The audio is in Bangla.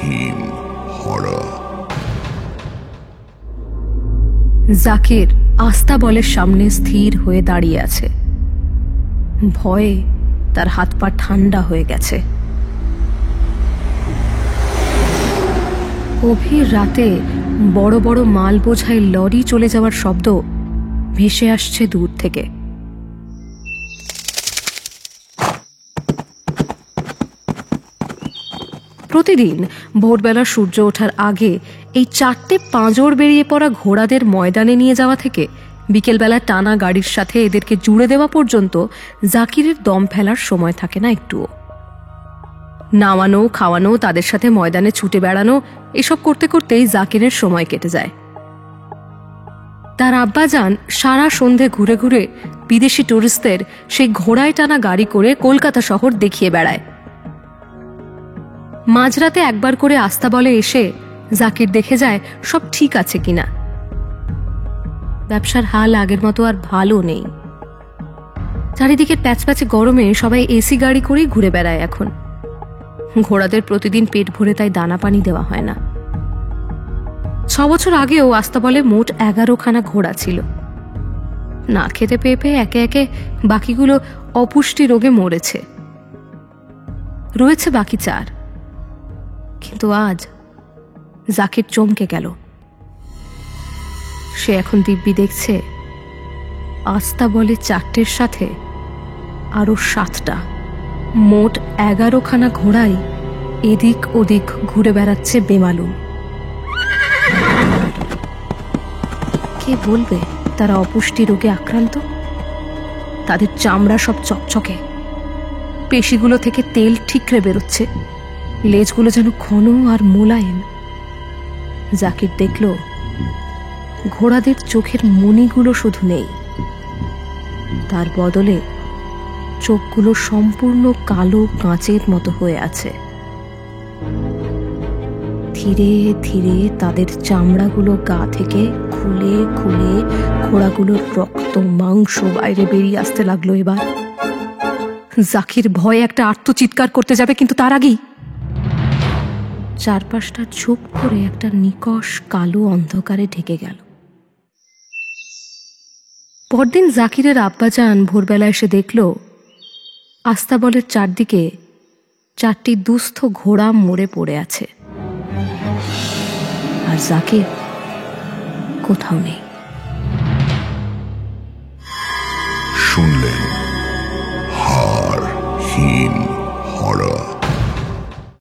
হিম হরা। জাকির আস্তাবলের সামনে স্থির হয়ে দাঁড়িয়ে আছে। ভয়ে তার হাত পা ঠান্ডা হয়ে গেছে। গভীর রাতে বড় বড় মাল বোঝাই লরি চলে যাওয়ার শব্দ ভেসে আসছে দূর থেকে। প্রতিদিন ভোরবেলা সূর্য ওঠার আগে এই 4টে পাঁজর বেরিয়ে পড়া ঘোড়াদের ময়দানে নিয়ে যাওয়া থেকে বিকেলবেলা টানা গাড়ির সাথে এদেরকে জুড়ে দেওয়া পর্যন্ত জাকিরের দম ফেলার সময় থাকে না একটুও। নামানো, খাওয়ানো, তাদের সাথে ময়দানে ছুটে বেড়ানো, এসব করতে করতেই জাকিরের সময় কেটে যায়। তার আব্বাজান সারা সন্ধে ঘুরে ঘুরে বিদেশি টুরিস্টদের সেই ঘোড়ায় টানা গাড়ি করে কলকাতা শহর দেখিয়ে বেড়ায়। মাঝরাতে একবার করে আস্তাবলে এসে জাকির দেখে যায় সব ঠিক আছে কিনা। ব্যবসার হাল আগের মতো আর ভালো নেই। চারিদিকের প্যাচপ্যাচে গরমে সবাই এসি গাড়ি করেই ঘুরে বেড়ায় এখন। ঘোড়াদের প্রতিদিন পেট ভরে তাই দানা পানি দেওয়া হয় না। 6 বছর আগেও আস্তাবলে মোট 11খানা ঘোড়া ছিল। না খেতে পেয়ে পেয়ে একে একে বাকিগুলো অপুষ্টি রোগে মরেছে। রয়েছে বাকি 4। কিন্তু আজ জাকির চমকে গেল। সে এখন দিব্যি দেখছে আস্তাবলে 4টের সাথে আরো 7টা, মোট 11খানা ঘোড়াই এদিক ওদিক ঘুরে বেড়াচ্ছে বেমালুম। কে বলবে তারা অপুষ্টি রোগে আক্রান্ত? তাদের চামড়া সব চকচকে, পেশিগুলো থেকে তেল ঠিকরে বেরোচ্ছে, লেজগুলো যেন ঘন আর মোলায়েম। জাকির দেখল ঘোড়াদের চোখের মণিগুলো শুধু নেই, তার বদলে চোখগুলো সম্পূর্ণ কালো কাঁচের মতো হয়ে আছে। ধীরে ধীরে তাদের চামড়াগুলো গা থেকে খুলে খুলে ঘোড়াগুলোর রক্ত মাংস বাইরে বেরিয়ে আসতে লাগলো। এবার জাকির ভয়ে একটা আর্তচিৎকার করতে যাবে, কিন্তু তার আগেই চারপাশটা চুপ করে একটা নিকষ কালো অন্ধকারে ঢেকে গেল। পরদিন জাকিরের আব্বাজান ভোরবেলা এসে দেখল আস্তাবলের চারদিকে 4টি দুস্থ ঘোড়া মরে পড়ে আছে, আর জাকির কোথাও নেই। শুনলেন হার হিম